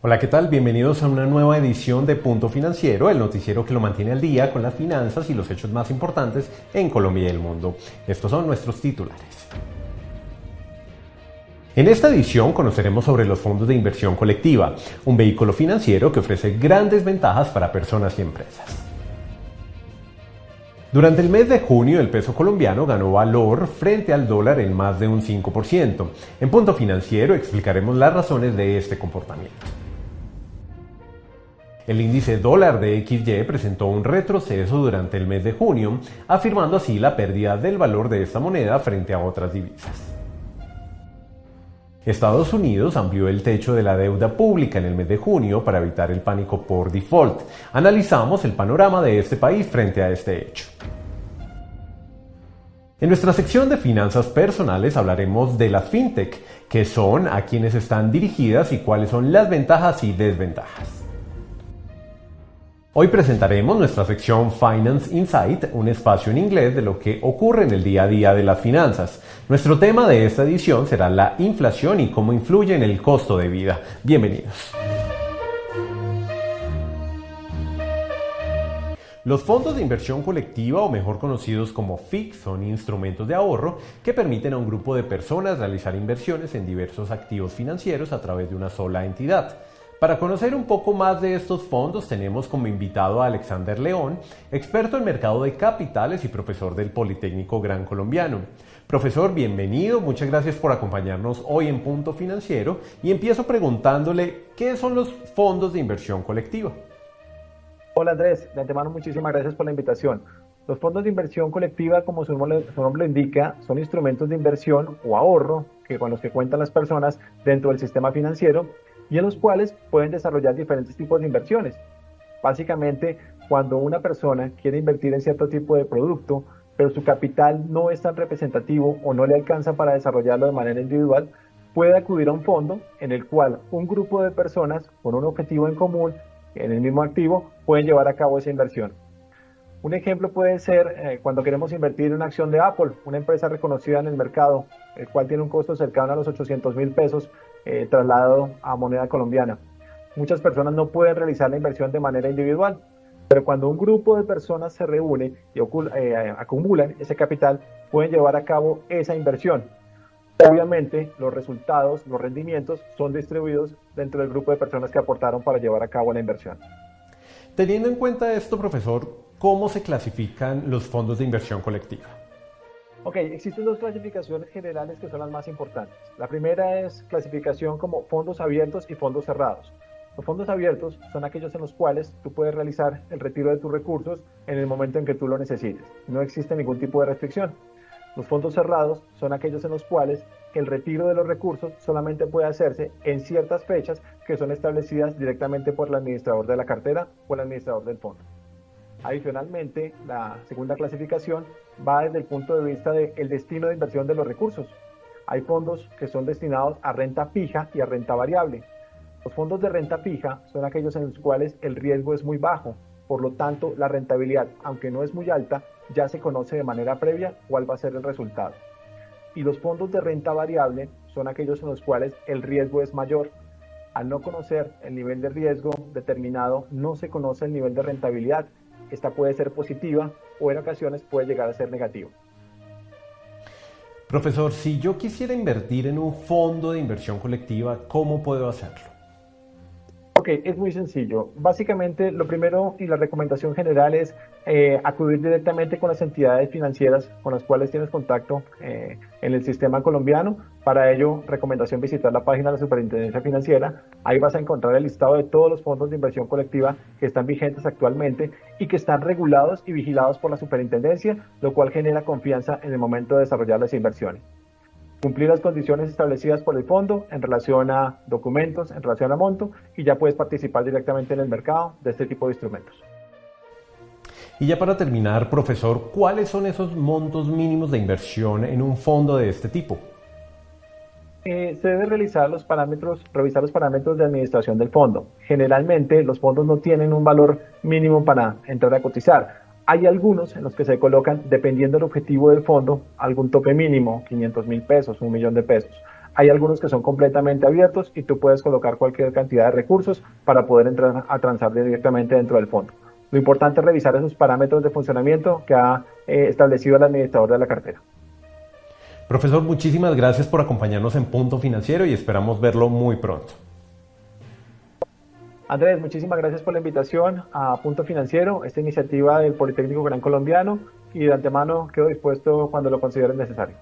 Hola, ¿qué tal? Bienvenidos a una nueva edición de Punto Financiero, el noticiero que lo mantiene al día con las finanzas y los hechos más importantes en Colombia y el mundo. Estos son nuestros titulares. En esta edición conoceremos sobre los fondos de inversión colectiva, un vehículo financiero que ofrece grandes ventajas para personas y empresas. Durante el mes de junio, el peso colombiano ganó valor frente al dólar en más de un 5%. En Punto Financiero explicaremos las razones de este comportamiento. El índice dólar de XY presentó un retroceso durante el mes de junio, afirmando así la pérdida del valor de esta moneda frente a otras divisas. Estados Unidos amplió el techo de la deuda pública en el mes de junio para evitar el pánico por default. Analizamos el panorama de este país frente a este hecho. En nuestra sección de finanzas personales hablaremos de las fintech, qué son, a quiénes están dirigidas y cuáles son las ventajas y desventajas. Hoy presentaremos nuestra sección Finance Insight, un espacio en inglés de lo que ocurre en el día a día de las finanzas. Nuestro tema de esta edición será la inflación y cómo influye en el costo de vida. Bienvenidos. Los fondos de inversión colectiva, o mejor conocidos como FIC, son instrumentos de ahorro que permiten a un grupo de personas realizar inversiones en diversos activos financieros a través de una sola entidad. Para conocer un poco más de estos fondos tenemos como invitado a Alexander León, experto en mercado de capitales y profesor del Politécnico Gran Colombiano. Profesor, bienvenido, muchas gracias por acompañarnos hoy en Punto Financiero y empiezo preguntándole ¿qué son los fondos de inversión colectiva? Hola Andrés, de antemano muchísimas gracias por la invitación. Los fondos de inversión colectiva, como su nombre lo indica, son instrumentos de inversión o ahorro con los que cuentan las personas dentro del sistema financiero y en los cuales pueden desarrollar diferentes tipos de inversiones. Básicamente, cuando una persona quiere invertir en cierto tipo de producto, pero su capital no es tan representativo o no le alcanza para desarrollarlo de manera individual, puede acudir a un fondo en el cual un grupo de personas con un objetivo en común, en el mismo activo, pueden llevar a cabo esa inversión. Un ejemplo puede ser cuando queremos invertir en una acción de Apple, una empresa reconocida en el mercado, el cual tiene un costo cercano a los 800.000 pesos trasladado a moneda colombiana. Muchas personas no pueden realizar la inversión de manera individual, pero cuando un grupo de personas se reúne y acumulan ese capital, pueden llevar a cabo esa inversión. Obviamente, los resultados, los rendimientos son distribuidos dentro del grupo de personas que aportaron para llevar a cabo la inversión. Teniendo en cuenta esto, profesor, ¿cómo se clasifican los fondos de inversión colectiva? Ok, existen dos clasificaciones generales que son las más importantes. La primera es clasificación como fondos abiertos y fondos cerrados. Los fondos abiertos son aquellos en los cuales tú puedes realizar el retiro de tus recursos en el momento en que tú lo necesites. No existe ningún tipo de restricción. Los fondos cerrados son aquellos en los cuales el retiro de los recursos solamente puede hacerse en ciertas fechas que son establecidas directamente por el administrador de la cartera o el administrador del fondo. Adicionalmente, la segunda clasificación va desde el punto de vista del destino de inversión de los recursos. Hay fondos que son destinados a renta fija y a renta variable. Los fondos de renta fija son aquellos en los cuales el riesgo es muy bajo, por lo tanto la rentabilidad, aunque no es muy alta, ya se conoce de manera previa cuál va a ser el resultado. Y los fondos de renta variable son aquellos en los cuales el riesgo es mayor. Al no conocer el nivel de riesgo determinado, no se conoce el nivel de rentabilidad. Esta puede ser positiva o en ocasiones puede llegar a ser negativa. Profesor, si yo quisiera invertir en un fondo de inversión colectiva, ¿cómo puedo hacerlo? Ok, es muy sencillo. Básicamente, lo primero y la recomendación general es acudir directamente con las entidades financieras con las cuales tienes contacto en el sistema colombiano. Para ello, recomendación visitar la página de la Superintendencia Financiera. Ahí vas a encontrar el listado de todos los fondos de inversión colectiva que están vigentes actualmente y que están regulados y vigilados por la Superintendencia, lo cual genera confianza en el momento de desarrollar las inversiones. Cumplir las condiciones establecidas por el fondo en relación a documentos, en relación a monto, y ya puedes participar directamente en el mercado de este tipo de instrumentos. Y ya para terminar, profesor, ¿cuáles son esos montos mínimos de inversión en un fondo de este tipo? Se debe revisar los parámetros de administración del fondo. Generalmente los fondos no tienen un valor mínimo para entrar a cotizar. Hay algunos en los que se colocan, dependiendo del objetivo del fondo, algún tope mínimo, 500.000 pesos, 1 millón de pesos. Hay algunos que son completamente abiertos y tú puedes colocar cualquier cantidad de recursos para poder entrar a transar directamente dentro del fondo. Lo importante es revisar esos parámetros de funcionamiento que ha establecido el administrador de la cartera. Profesor, muchísimas gracias por acompañarnos en Punto Financiero y esperamos verlo muy pronto. Andrés, muchísimas gracias por la invitación a Punto Financiero, esta iniciativa del Politécnico Gran Colombiano, y de antemano quedo dispuesto cuando lo consideres necesario.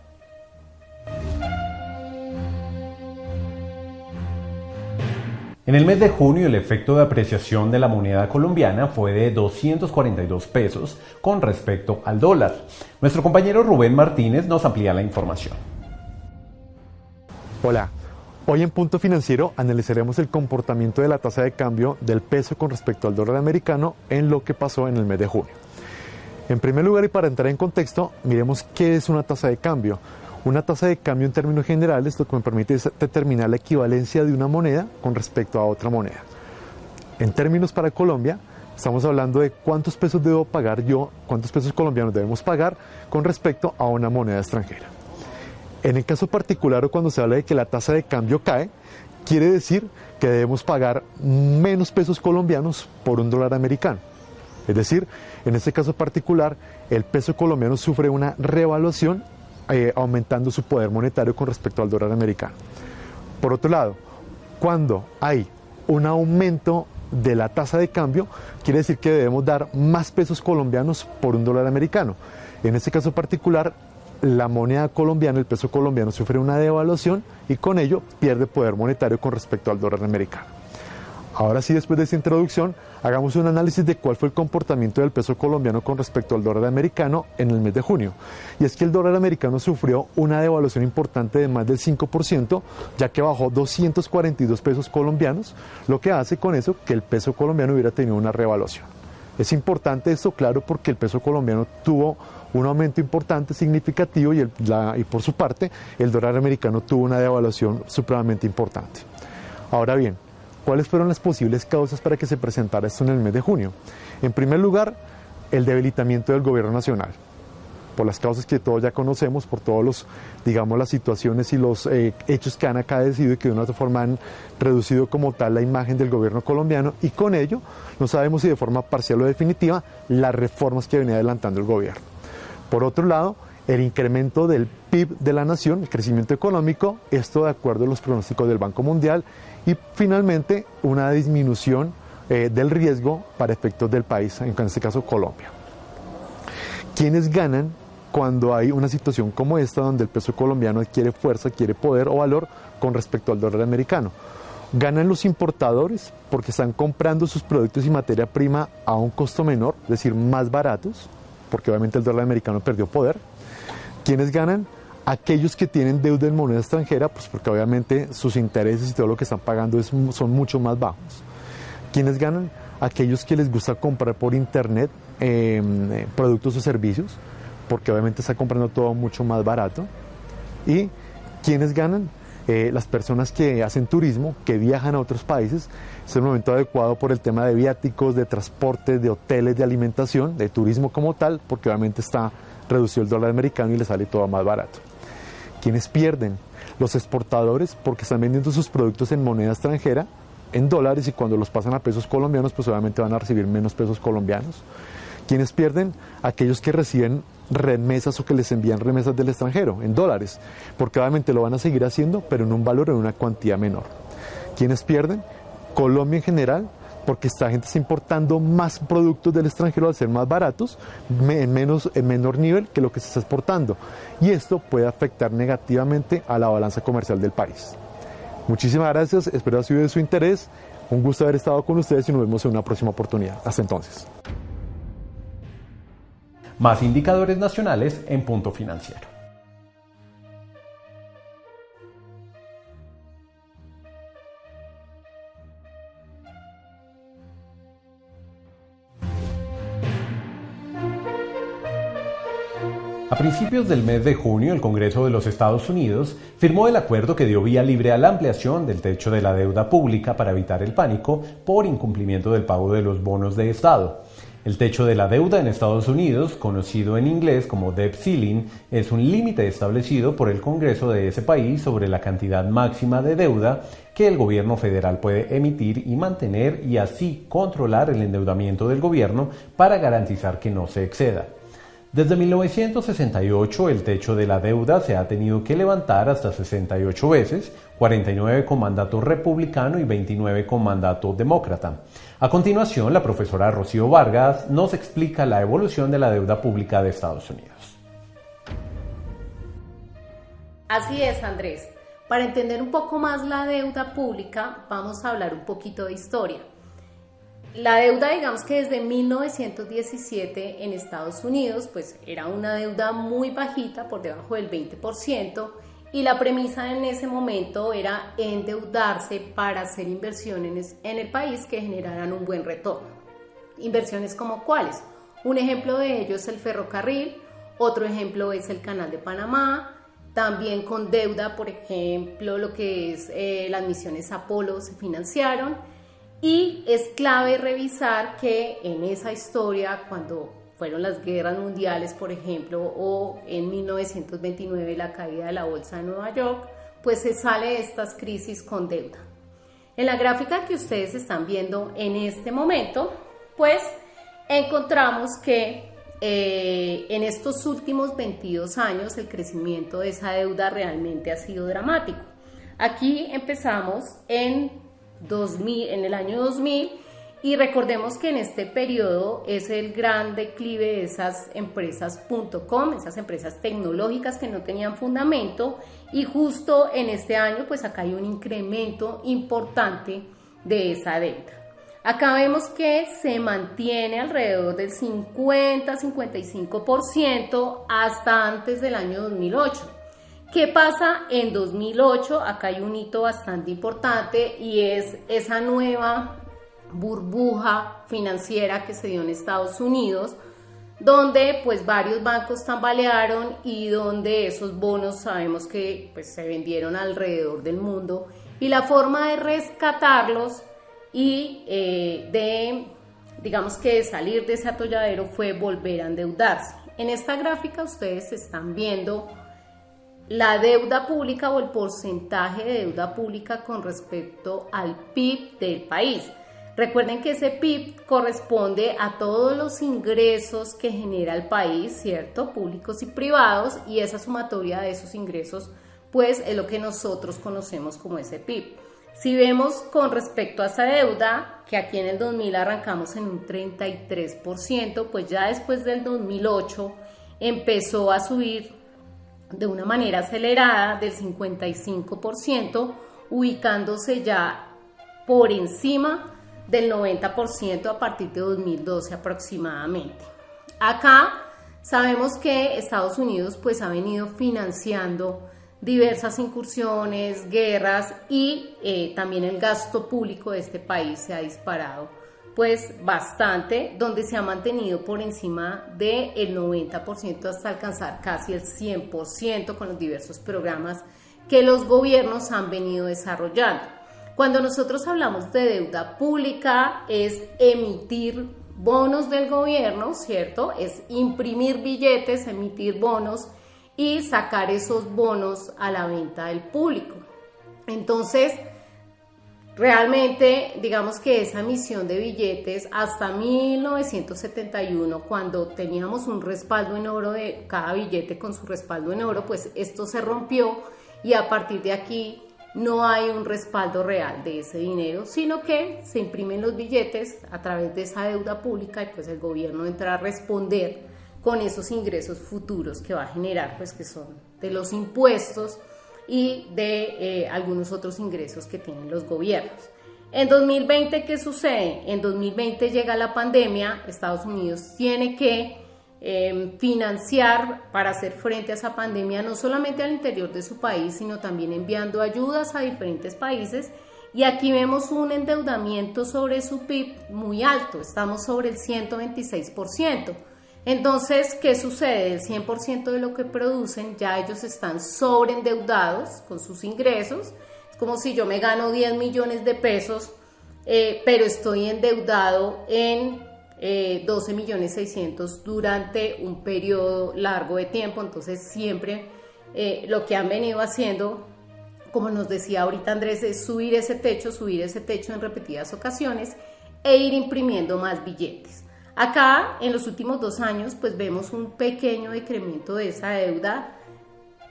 En el mes de junio, el efecto de apreciación de la moneda colombiana fue de 242 pesos con respecto al dólar. Nuestro compañero Rubén Martínez nos amplía la información. Hola, hoy en Punto Financiero analizaremos el comportamiento de la tasa de cambio del peso con respecto al dólar americano en lo que pasó en el mes de junio. En primer lugar, y para entrar en contexto, miremos qué es una tasa de cambio. Una tasa de cambio en términos generales lo que me permite es determinar la equivalencia de una moneda con respecto a otra moneda. En términos para Colombia, estamos hablando de cuántos pesos debo pagar yo, cuántos pesos colombianos debemos pagar con respecto a una moneda extranjera. En el caso particular, o cuando se habla de que la tasa de cambio cae, quiere decir que debemos pagar menos pesos colombianos por un dólar americano. Es decir, en este caso particular, el peso colombiano sufre una revaluación aumentando su poder monetario con respecto al dólar americano. Por otro lado, cuando hay un aumento de la tasa de cambio, quiere decir que debemos dar más pesos colombianos por un dólar americano. En este caso particular, la moneda colombiana, el peso colombiano, sufre una devaluación y con ello pierde poder monetario con respecto al dólar americano. Ahora sí, después de esta introducción, hagamos un análisis de cuál fue el comportamiento del peso colombiano con respecto al dólar americano en el mes de junio. Y es que el dólar americano sufrió una devaluación importante de más del 5%, ya que bajó 242 pesos colombianos, lo que hace con eso que el peso colombiano hubiera tenido una revaluación. Es importante esto, claro, porque el peso colombiano tuvo un aumento importante, significativo, y por su parte, el dólar americano tuvo una devaluación supremamente importante. Ahora bien, ¿cuáles fueron las posibles causas para que se presentara esto en el mes de junio? En primer lugar, el debilitamiento del gobierno nacional, por las causas que todos ya conocemos, por todos las situaciones y los hechos que han acaecido y que de una otra forma han reducido como tal la imagen del gobierno colombiano, y con ello, no sabemos si de forma parcial o definitiva, las reformas que venía adelantando el gobierno. Por otro lado, el incremento del PIB de la nación, el crecimiento económico, esto de acuerdo a los pronósticos del Banco Mundial, y finalmente una disminución del riesgo para efectos del país, en este caso Colombia. ¿Quiénes ganan cuando hay una situación como esta, donde el peso colombiano adquiere fuerza, adquiere poder o valor con respecto al dólar americano? Ganan los importadores porque están comprando sus productos y materia prima a un costo menor, es decir, más baratos, porque obviamente el dólar americano perdió poder. ¿Quiénes ganan? Aquellos que tienen deuda en moneda extranjera, pues porque obviamente sus intereses y todo lo que están pagando son mucho más bajos. ¿Quiénes ganan? Aquellos que les gusta comprar por internet productos o servicios, porque obviamente está comprando todo mucho más barato. ¿Y quiénes ganan? Las personas que hacen turismo, que viajan a otros países. Es el momento adecuado por el tema de viáticos, de transporte, de hoteles, de alimentación, de turismo como tal, porque obviamente está reducido el dólar americano y le sale todo más barato. ¿Quiénes pierden? Los exportadores, porque están vendiendo sus productos en moneda extranjera, en dólares, y cuando los pasan a pesos colombianos, pues obviamente van a recibir menos pesos colombianos. ¿Quiénes pierden? Aquellos que reciben remesas o que les envían remesas del extranjero, en dólares, porque obviamente lo van a seguir haciendo, pero en un valor, en una cuantía menor. ¿Quiénes pierden? Colombia en general, porque esta gente está importando más productos del extranjero al ser más baratos, en menor nivel que lo que se está exportando. Y esto puede afectar negativamente a la balanza comercial del país. Muchísimas gracias, espero haya sido de su interés. Un gusto haber estado con ustedes y nos vemos en una próxima oportunidad. Hasta entonces. Más indicadores nacionales en Punto Financiero. A principios del mes de junio, el Congreso de los Estados Unidos firmó el acuerdo que dio vía libre a la ampliación del techo de la deuda pública para evitar el pánico por incumplimiento del pago de los bonos de Estado. El techo de la deuda en Estados Unidos, conocido en inglés como debt ceiling, es un límite establecido por el Congreso de ese país sobre la cantidad máxima de deuda que el gobierno federal puede emitir y mantener y así controlar el endeudamiento del gobierno para garantizar que no se exceda. Desde 1968 el techo de la deuda se ha tenido que levantar hasta 68 veces, 49 con mandato republicano y 29 con mandato demócrata. A continuación, la profesora Rocío Vargas nos explica la evolución de la deuda pública de Estados Unidos. Así es, Andrés. Para entender un poco más la deuda pública, vamos a hablar un poquito de historia. La deuda, digamos que desde 1917 en Estados Unidos, pues era una deuda muy bajita, por debajo del 20%, y la premisa en ese momento era endeudarse para hacer inversiones en el país que generaran un buen retorno. ¿Inversiones como cuáles? Un ejemplo de ello es el ferrocarril, otro ejemplo es el Canal de Panamá, también con deuda, por ejemplo, lo que es las misiones Apolo se financiaron. Y es clave revisar que en esa historia, cuando fueron las guerras mundiales, por ejemplo, o en 1929 la caída de la Bolsa de Nueva York, pues se sale de estas crisis con deuda. En la gráfica que ustedes están viendo en este momento, pues encontramos que en estos últimos 22 años el crecimiento de esa deuda realmente ha sido dramático. Aquí empezamos en el año 2000 y recordemos que en este periodo es el gran declive de esas empresas .com, esas empresas tecnológicas que no tenían fundamento, y justo en este año pues acá hay un incremento importante de esa deuda. Acá vemos que se mantiene alrededor del 50-55% hasta antes del año 2008. ¿Qué pasa en 2008? Acá hay un hito bastante importante y es esa nueva burbuja financiera que se dio en Estados Unidos, donde pues varios bancos tambalearon y donde esos bonos sabemos que pues se vendieron alrededor del mundo, y la forma de rescatarlos y digamos que de salir de ese atolladero fue volver a endeudarse. En esta gráfica ustedes están viendo la deuda pública o el porcentaje de deuda pública con respecto al PIB del país. Recuerden que ese PIB corresponde a todos los ingresos que genera el país, ¿cierto? Públicos y privados, y esa sumatoria de esos ingresos pues es lo que nosotros conocemos como ese PIB. Si vemos con respecto a esa deuda, que aquí en el 2000 arrancamos en un 33%, pues ya después del 2008 empezó a subir de una manera acelerada del 55%, ubicándose ya por encima del 90% a partir de 2012 aproximadamente. Acá sabemos que Estados Unidos pues ha venido financiando diversas incursiones, guerras, y también el gasto público de este país se ha disparado pues bastante, donde se ha mantenido por encima del 90% hasta alcanzar casi el 100% con los diversos programas que los gobiernos han venido desarrollando. Cuando nosotros hablamos de deuda pública es emitir bonos del gobierno, ¿cierto? Es imprimir billetes, emitir bonos y sacar esos bonos a la venta del público. Entonces, realmente, digamos que esa emisión de billetes hasta 1971, cuando teníamos un respaldo en oro de cada billete con su respaldo en oro, pues esto se rompió y a partir de aquí no hay un respaldo real de ese dinero, sino que se imprimen los billetes a través de esa deuda pública y pues el gobierno entra a responder con esos ingresos futuros que va a generar, pues que son de los impuestos y de algunos otros ingresos que tienen los gobiernos. En 2020, ¿qué sucede? En 2020 llega la pandemia, Estados Unidos tiene que financiar para hacer frente a esa pandemia, no solamente al interior de su país, sino también enviando ayudas a diferentes países, y aquí vemos un endeudamiento sobre su PIB muy alto, estamos sobre el 126%. Entonces, ¿qué sucede? El 100% de lo que producen, ya ellos están sobreendeudados con sus ingresos. Es como si yo me gano 10 millones de pesos, pero estoy endeudado en 12.600.000 durante un periodo largo de tiempo. Entonces siempre lo que han venido haciendo, como nos decía ahorita Andrés, es subir ese techo en repetidas ocasiones e ir imprimiendo más billetes. Acá en los últimos 2 años pues vemos un pequeño decremento de esa deuda,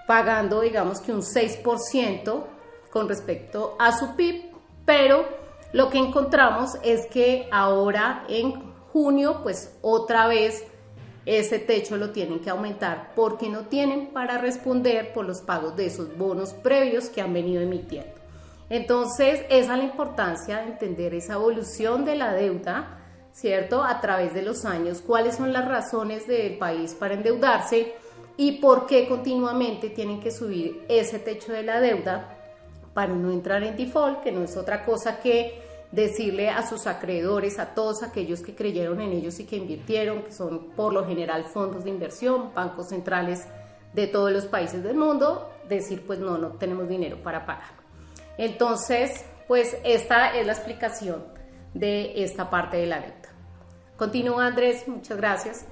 pagando digamos que un 6% con respecto a su PIB, pero lo que encontramos es que ahora en junio pues otra vez ese techo lo tienen que aumentar porque no tienen para responder por los pagos de esos bonos previos que han venido emitiendo. Entonces esa es la importancia de entender esa evolución de la deuda, ¿cierto? A través de los años, cuáles son las razones del país para endeudarse y por qué continuamente tienen que subir ese techo de la deuda para no entrar en default, que no es otra cosa que decirle a sus acreedores, a todos aquellos que creyeron en ellos y que invirtieron, que son por lo general fondos de inversión, bancos centrales de todos los países del mundo, decir pues no tenemos dinero para pagar. Entonces, pues esta es la explicación de esta parte de la deuda. Continúa Andrés, muchas gracias.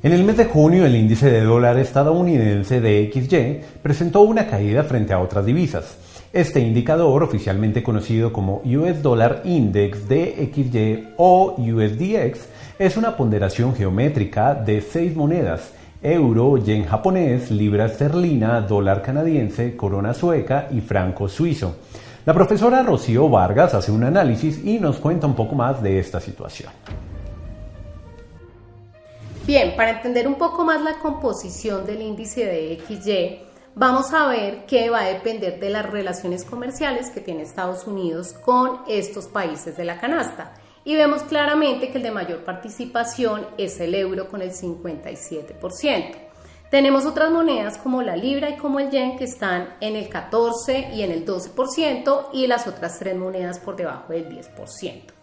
En el mes de junio, el índice de dólar estadounidense DXY presentó una caída frente a otras divisas. Este indicador, oficialmente conocido como US Dollar Index DXY o USDX, es una ponderación geométrica de 6 monedas: euro, yen japonés, libra esterlina, dólar canadiense, corona sueca y franco suizo. La profesora Rocío Vargas hace un análisis y nos cuenta un poco más de esta situación. Bien, para entender un poco más la composición del índice de DXY, vamos a ver que va a depender de las relaciones comerciales que tiene Estados Unidos con estos países de la canasta. Y vemos claramente que el de mayor participación es el euro con el 57%. Tenemos otras monedas como la libra y como el yen que están en el 14% y en el 12% y las otras 3 monedas por debajo del 10%.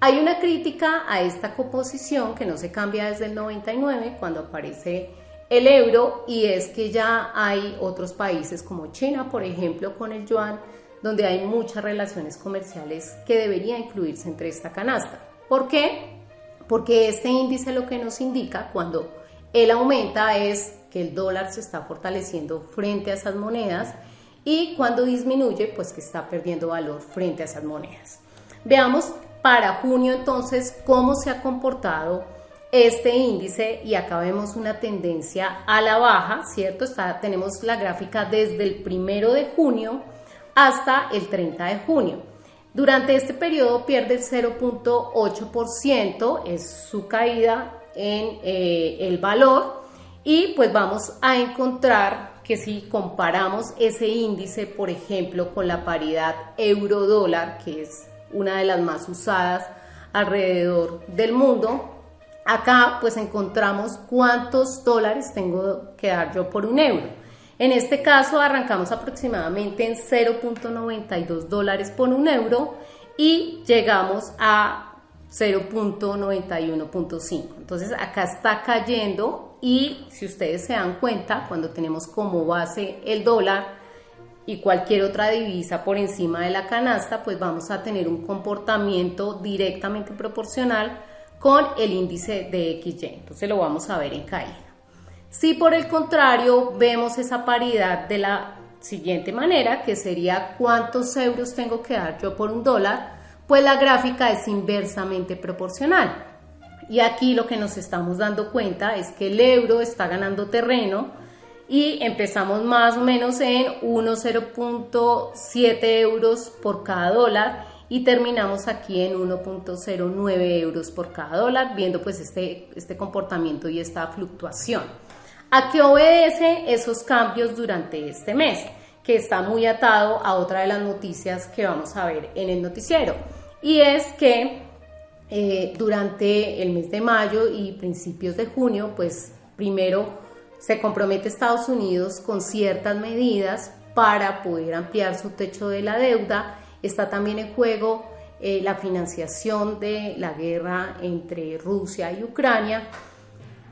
Hay una crítica a esta composición que no se cambia desde el 99 cuando aparece el euro, y es que ya hay otros países como China, por ejemplo, con el yuan, donde hay muchas relaciones comerciales que deberían incluirse entre esta canasta. ¿Por qué? Porque este índice lo que nos indica cuando él aumenta es que el dólar se está fortaleciendo frente a esas monedas y cuando disminuye pues que está perdiendo valor frente a esas monedas. Veamos para junio entonces cómo se ha comportado este índice, y acá vemos una tendencia a la baja, ¿cierto? Tenemos la gráfica desde el 1 de junio hasta el 30 de junio. Durante este periodo pierde el 0.8%, es su caída en el valor, y pues vamos a encontrar que si comparamos ese índice, por ejemplo, con la paridad euro-dólar, que es una de las más usadas alrededor del mundo, acá pues encontramos cuántos dólares tengo que dar yo por un euro. En este caso arrancamos aproximadamente en 0.92 dólares por un euro y llegamos a 0.91.5. Entonces acá está cayendo, y si ustedes se dan cuenta, cuando tenemos como base el dólar y cualquier otra divisa por encima de la canasta, pues vamos a tener un comportamiento directamente proporcional con el índice de DXY. Entonces lo vamos a ver en caída. Si por el contrario vemos esa paridad de la siguiente manera, que sería cuántos euros tengo que dar yo por un dólar, pues la gráfica es inversamente proporcional. Y aquí lo que nos estamos dando cuenta es que el euro está ganando terreno, y empezamos más o menos en 0.7 euros por cada dólar y terminamos aquí en 1.09 euros por cada dólar, viendo pues este comportamiento y esta fluctuación. ¿A qué obedece esos cambios durante este mes? Que está muy atado a otra de las noticias que vamos a ver en el noticiero, y es que durante el mes de mayo y principios de junio, pues primero se compromete Estados Unidos con ciertas medidas para poder ampliar su techo de la deuda. Está también en juego la financiación de la guerra entre Rusia y Ucrania,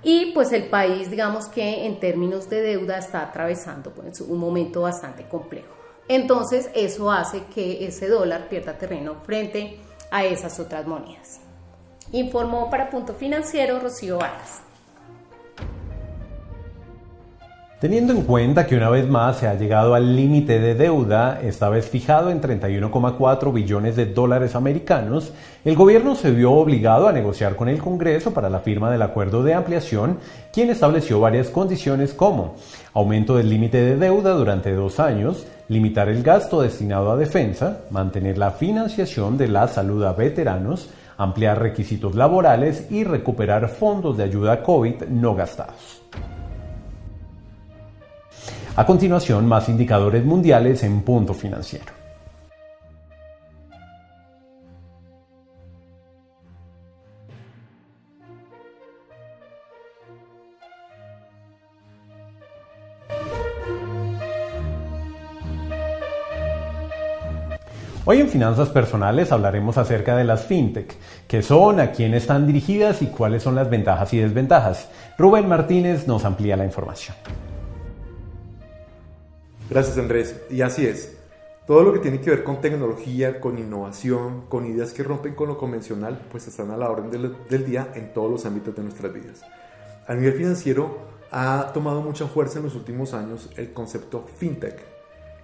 y pues el país, digamos que en términos de deuda está atravesando pues un momento bastante complejo. entonces eso hace que ese dólar pierda terreno frente a esas otras monedas. Informó para Punto Financiero Rocío Vargas. Teniendo en cuenta que una vez más se ha llegado al límite de deuda, esta vez fijado en 31,4 billones de dólares americanos, el gobierno se vio obligado a negociar con el Congreso para la firma del acuerdo de ampliación, quien estableció varias condiciones como aumento del límite de deuda durante 2 años, limitar el gasto destinado a defensa, mantener la financiación de la salud a veteranos, ampliar requisitos laborales y recuperar fondos de ayuda COVID no gastados. A continuación, más indicadores mundiales en Punto Financiero. Hoy en Finanzas Personales hablaremos acerca de las fintech, qué son, a quién están dirigidas y cuáles son las ventajas y desventajas. Rubén Martínez nos amplía la información. Gracias, Andrés. Y así es. Todo lo que tiene que ver con tecnología, con innovación, con ideas que rompen con lo convencional, pues están a la orden del día en todos los ámbitos de nuestras vidas. A nivel financiero, ha tomado mucha fuerza en los últimos años el concepto fintech.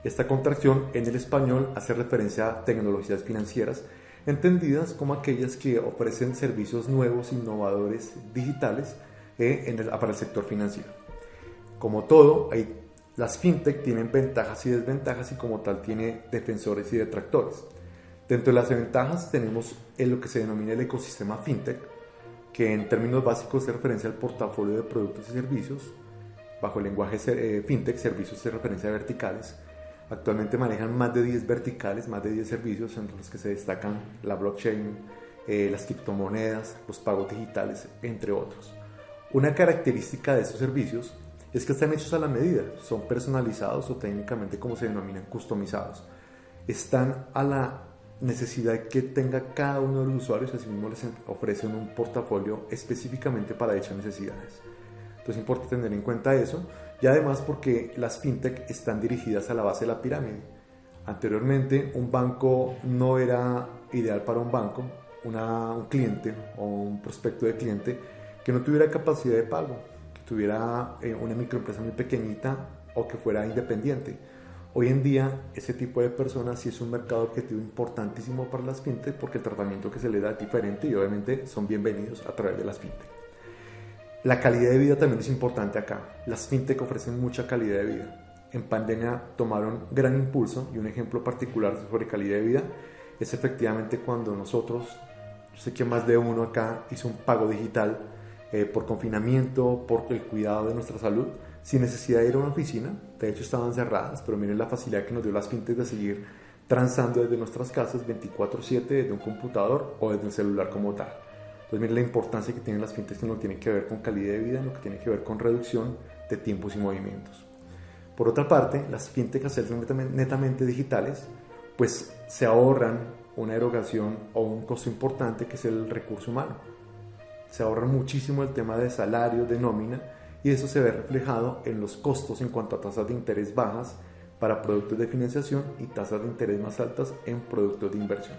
Esta contracción en el español hace referencia a tecnologías financieras, entendidas como aquellas que ofrecen servicios nuevos, innovadores, digitales para el sector financiero. Como todo, las fintech tienen ventajas y desventajas y como tal tiene defensores y detractores. Dentro de las ventajas tenemos lo que se denomina el ecosistema fintech, que en términos básicos se referencia al portafolio de productos y servicios. Bajo el lenguaje fintech, servicios de referencia a verticales. Actualmente manejan más de 10 verticales, más de 10 servicios, entre los que se destacan la blockchain, las criptomonedas, los pagos digitales, entre otros. Una característica de estos servicios es que están hechos a la medida, son personalizados o técnicamente como se denominan customizados. Están a la necesidad que tenga cada uno de los usuarios, así mismo les ofrecen un portafolio específicamente para dichas necesidades. Entonces importa tener en cuenta eso y además porque las fintech están dirigidas a la base de la pirámide. Anteriormente un banco no era ideal para un banco, un cliente o un prospecto de cliente que no tuviera capacidad de pago, tuviera una microempresa muy pequeñita o que fuera independiente. Hoy en día ese tipo de personas sí es un mercado objetivo importantísimo para las fintech porque el tratamiento que se les da es diferente y obviamente son bienvenidos a través de las fintech. La calidad de vida también es importante acá. Las fintech ofrecen mucha calidad de vida. En pandemia tomaron gran impulso y un ejemplo particular sobre calidad de vida es efectivamente cuando nosotros, yo sé que más de uno acá hizo un pago digital por confinamiento, por el cuidado de nuestra salud, sin necesidad de ir a una oficina. De hecho estaban cerradas, pero miren la facilidad que nos dio las fintech de seguir transando desde nuestras casas 24/7 desde un computador o desde un celular como tal. Entonces miren la importancia que tienen las fintech en lo que tiene que ver con calidad de vida, en lo que tiene que ver con reducción de tiempos y movimientos. Por otra parte, las fintech al ser netamente digitales, pues se ahorran una erogación o un costo importante que es el recurso humano. Se ahorran muchísimo el tema de salario, de nómina, y eso se ve reflejado en los costos en cuanto a tasas de interés bajas para productos de financiación y tasas de interés más altas en productos de inversión.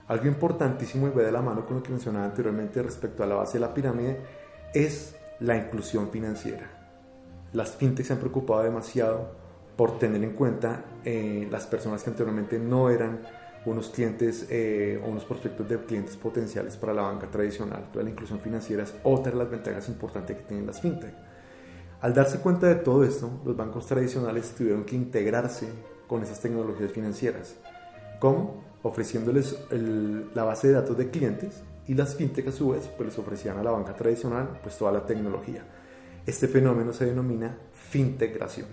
Algo importantísimo y va de la mano con lo que mencionaba anteriormente respecto a la base de la pirámide es la inclusión financiera. Las fintechs se han preocupado demasiado por tener en cuenta las personas que anteriormente no eran unos clientes o unos prospectos de clientes potenciales para la banca tradicional. Entonces la inclusión financiera es otra de las ventajas importantes que tienen las fintech. Al darse cuenta de todo esto, los bancos tradicionales tuvieron que integrarse con esas tecnologías financieras. ¿Cómo? Ofreciéndoles la base de datos de clientes y las fintech a su vez pues les ofrecían a la banca tradicional pues toda la tecnología. Este fenómeno se denomina fintegración.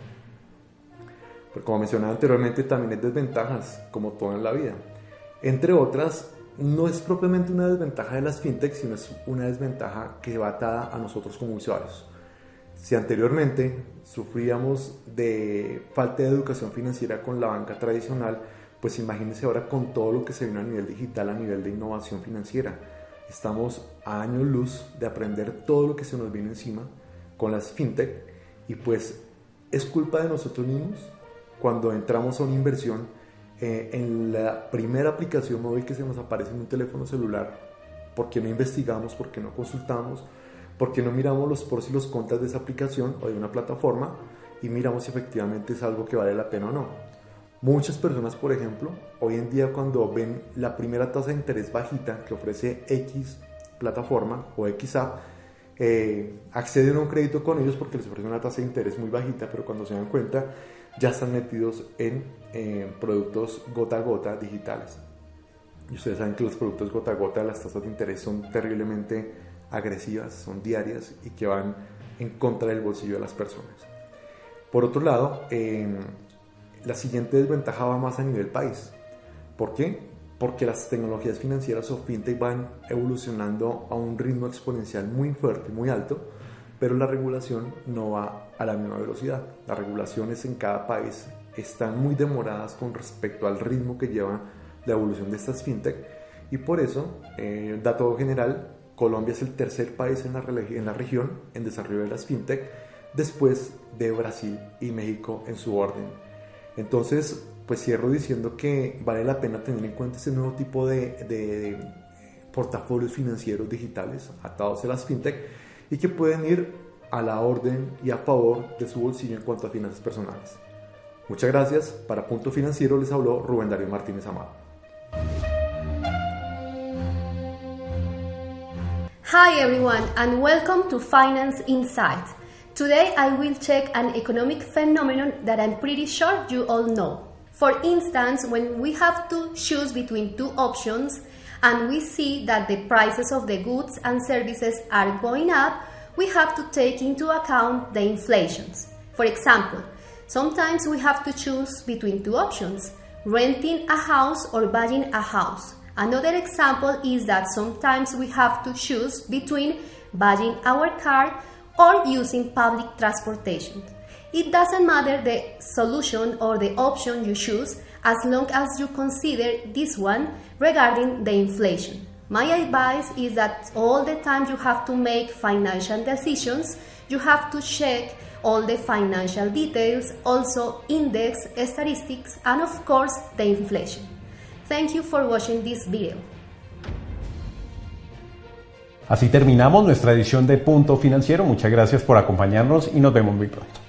Pero como mencionaba anteriormente, también hay desventajas, como todo en la vida. Entre otras, no es propiamente una desventaja de las fintech, sino es una desventaja que va atada a nosotros como usuarios. Si anteriormente sufríamos de falta de educación financiera con la banca tradicional, pues imagínense ahora con todo lo que se vino a nivel digital, a nivel de innovación financiera. Estamos a años luz de aprender todo lo que se nos vino encima con las fintech y pues es culpa de nosotros mismos cuando entramos a una inversión, en la primera aplicación móvil que se nos aparece en un teléfono celular, ¿por qué no investigamos? ¿Por qué no consultamos? ¿Por qué no miramos los pros y los contras de esa aplicación o de una plataforma y miramos si efectivamente es algo que vale la pena o no? Muchas personas, por ejemplo, hoy en día cuando ven la primera tasa de interés bajita que ofrece X plataforma o X app, acceden a un crédito con ellos porque les ofrece una tasa de interés muy bajita, pero cuando se dan cuenta ya están metidos en productos gota a gota digitales. Y ustedes saben que los productos gota a gota, las tasas de interés son terriblemente agresivas, son diarias y que van en contra del bolsillo de las personas. Por otro lado, la siguiente desventaja va más a nivel país. ¿Por qué? Porque las tecnologías financieras o fintech van evolucionando a un ritmo exponencial muy fuerte, muy alto, pero la regulación no va a la misma velocidad. Las regulaciones en cada país están muy demoradas con respecto al ritmo que lleva la evolución de estas fintech, y por eso, dato general, Colombia es el tercer país en la región en desarrollo de las fintech, después de Brasil y México en su orden. Entonces, pues cierro diciendo que vale la pena tener en cuenta ese nuevo tipo de portafolios financieros digitales atados a las fintech y que pueden ir a la orden y a favor de su bolsillo en cuanto a finanzas personales. Muchas gracias. Para Punto Financiero les habló Rubén Darío Martínez Amado. Hi everyone and welcome to Finance Insight. Today I will check an economic phenomenon that I'm pretty sure you all know. For instance, when we have to choose between two options and we see that the prices of the goods and services are going up, we have to take into account the inflations. For example, sometimes we have to choose between two options, renting a house or buying a house. Another example is that sometimes we have to choose between buying our car or using public transportation. It doesn't matter the solution or the option you choose as long as you consider this one regarding the inflation. My advice is that all the time you have to make financial decisions, you have to check all the financial details, also index, statistics, and of course the inflation. Thank you for watching this video. Así terminamos nuestra edición de Punto Financiero. Muchas gracias por acompañarnos y nos vemos muy pronto.